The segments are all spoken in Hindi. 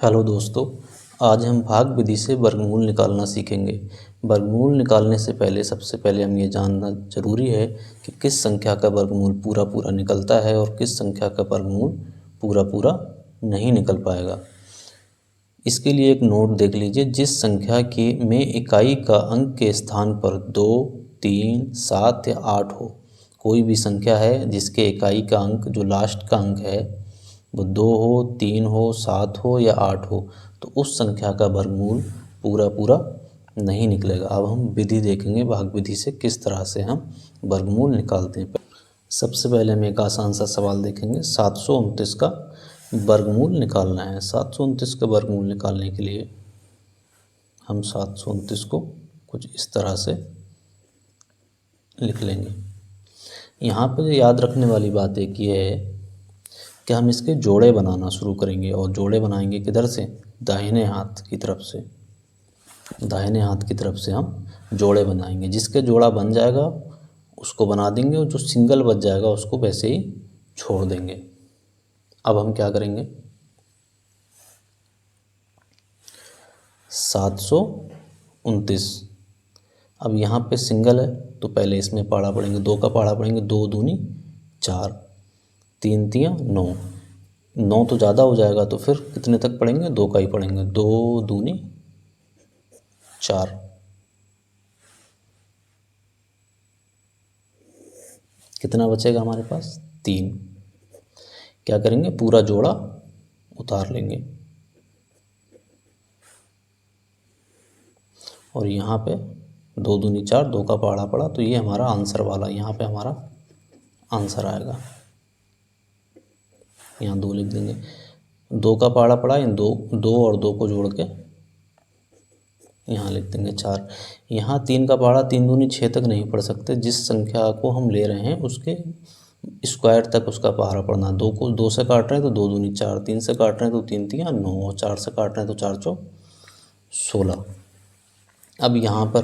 हेलो दोस्तों, आज हम भाग विधि से वर्गमूल निकालना सीखेंगे। वर्गमूल निकालने से पहले सबसे पहले हम ये जानना ज़रूरी है कि किस संख्या का वर्गमूल पूरा पूरा निकलता है और किस संख्या का वर्गमूल पूरा पूरा नहीं निकल पाएगा। इसके लिए एक नोट देख लीजिए। जिस संख्या की में इकाई का अंक के स्थान पर 2, 3, 7 या 8 हो, कोई भी संख्या है जिसके इकाई का अंक जो लास्ट का अंक है वो 2 हो, 3 हो, 7 हो या 8 हो, तो उस संख्या का वर्गमूल पूरा पूरा नहीं निकलेगा। अब हम विधि देखेंगे भाग विधि से किस तरह से हम वर्गमूल निकालते हैं। सबसे पहले हम एक आसान सा सवाल देखेंगे। 729 का वर्गमूल निकालना है। 729 का वर्गमूल निकालने के लिए हम 729 को कुछ इस तरह से लिख लेंगे। यहाँ पर याद रखने वाली बात एक ये है कि हम इसके जोड़े बनाना शुरू करेंगे, और जोड़े बनाएंगे किधर से? दाहिने हाथ की तरफ से। दाहिने हाथ की तरफ से हम जोड़े बनाएंगे। जिसके जोड़ा बन जाएगा उसको बना देंगे, और जो सिंगल बच जाएगा उसको वैसे ही छोड़ देंगे। अब हम क्या करेंगे? 729। अब यहाँ पे सिंगल है तो पहले इसमें पहाड़ा पढ़ेंगे, 2 का पहाड़ा पढ़ेंगे। 2 दूनी 4, 3 तियाँ 9। 9 तो ज़्यादा हो जाएगा, तो फिर कितने तक पढ़ेंगे? 2 का ही पढ़ेंगे। 2 दूनी 4। कितना बचेगा हमारे पास? 3। क्या करेंगे? पूरा जोड़ा उतार लेंगे, और यहाँ पे 2 दूनी 4, 2 का पहाड़ा पड़ा, तो ये हमारा आंसर वाला, यहाँ पे हमारा आंसर आएगा। यहाँ 2 लिख देंगे। 2 का पहाड़ा पड़ा, इन 2 और 2 को जोड़ के यहाँ लिख देंगे 4। यहाँ 3 का पहाड़ा 3 दूनी 6 तक नहीं पढ़ सकते। जिस संख्या को हम ले रहे हैं उसके स्क्वायर तक उसका पहाड़ा पढ़ना। 2 को 2 से काट रहे हैं तो 2 दूनी 4, 3 से काट रहे हैं तो 3 तियाँ 9, और 4 से काट रहे हैं तो 4 चौक 16। अब यहाँ पर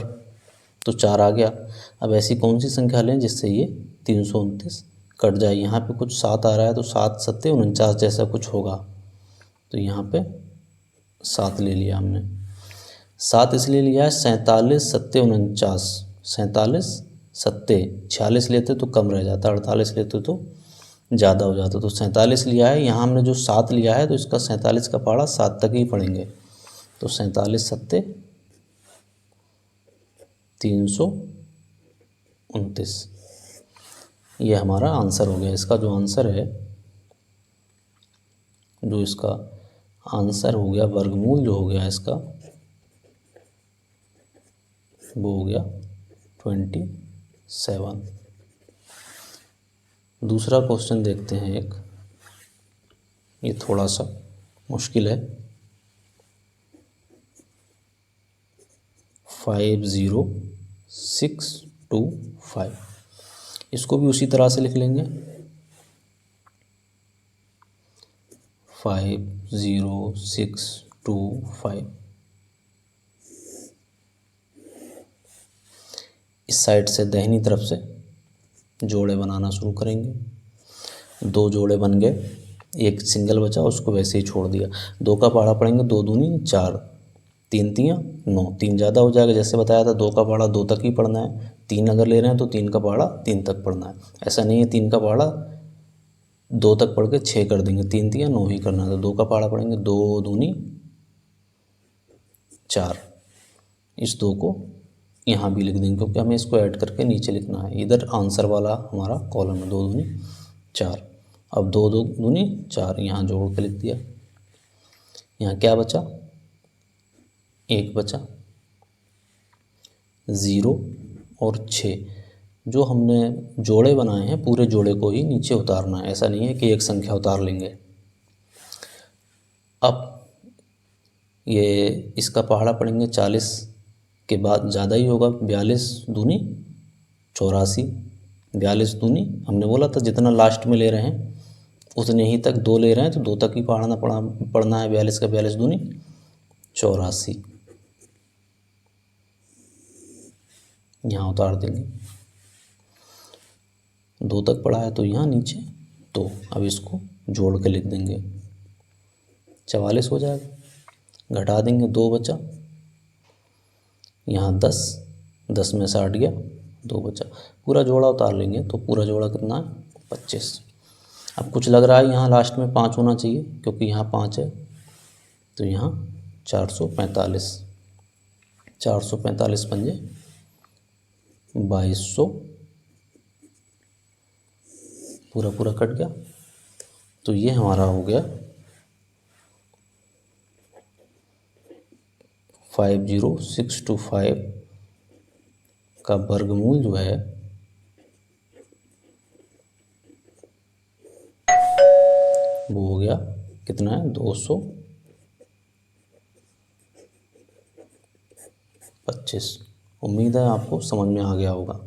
तो 4 आ गया। अब ऐसी कौन सी संख्या लें जिससे ये 329 कट जाए? यहाँ पे कुछ 7 आ रहा है, तो 7 सत्ते 49 जैसा कुछ होगा, तो यहाँ पे 7 ले लिया हमने। 7 इसलिए लिया है, 47 सत्ते 49। 47 सत्ते 46 लेते तो कम रह जाता, 48 लेते तो ज़्यादा हो जाता, तो 47 लिया है। यहाँ हमने जो 7 लिया है तो इसका 47 का पहाड़ा 7 तक ही पढ़ेंगे, तो 47 सत्ते 329। ये हमारा आंसर हो गया। इसका जो आंसर है, जो इसका आंसर हो गया, वर्गमूल जो हो गया इसका, वो हो गया 27। दूसरा क्वेश्चन देखते हैं एक, ये थोड़ा सा मुश्किल है। 50625, इसको भी उसी तरह से लिख लेंगे। 50625। इस साइड से दाहिनी तरफ से जोड़े बनाना शुरू करेंगे। 2 जोड़े बन गए, एक सिंगल बचा, उसको वैसे ही छोड़ दिया। 2 का पहाड़ा पढ़ेंगे। 2 दूनी 4, 3 तियाँ 9, 3 ज़्यादा हो जाएगा, जैसे बताया था 2 का पहाड़ा 2 तक ही पढ़ना है। 3 अगर ले रहे हैं तो 3 का पहाड़ा 3 तक पढ़ना है। ऐसा नहीं है 3 का पहाड़ा 2 तक पढ़ के 6 कर देंगे, 3 तियाँ 9 ही करना है, तो 2 का पहाड़ा पढ़ेंगे। 2 दूनी 4। इस 2 को यहाँ भी लिख देंगे, क्योंकि हमें इसको ऐड करके नीचे लिखना है। इधर आंसर वाला हमारा कॉलम है। 2 दूनी 4। अब 2 दूनी 4 यहाँ जोड़ के लिख दिया। यहाँ क्या बचा? 1 बचा। 0 और 6, जो हमने जोड़े बनाए हैं पूरे जोड़े को ही नीचे उतारना है। ऐसा नहीं है कि एक संख्या उतार लेंगे। अब ये इसका पहाड़ा पढ़ेंगे 40 के बाद ज़्यादा ही होगा। 42 दूनी 84। 42 दूनी हमने बोला था जितना लास्ट में ले रहे हैं उतने ही तक 2 ले रहे हैं, तो 2 तक ही पढ़ना है। 42 का 42 दूनी 84, यहाँ उतार देंगे। 2 तक पढ़ा है तो यहाँ नीचे, तो अब इसको जोड़ के लिख देंगे। 44 हो जाएगा। घटा देंगे 2 बचा, यहाँ 10, 10 में से 8 गया, 2 बचा, पूरा जोड़ा उतार लेंगे तो पूरा जोड़ा कितना है 25। अब कुछ लग रहा है यहाँ लास्ट में 5 होना चाहिए क्योंकि यहाँ 5 है, तो यहाँ 445, 445 पंजे 2200, पूरा पूरा कट गया। तो ये हमारा हो गया 50625 का वर्गमूल जो है वो हो गया कितना है 225। उम्मीद है आपको समझ में आ गया होगा।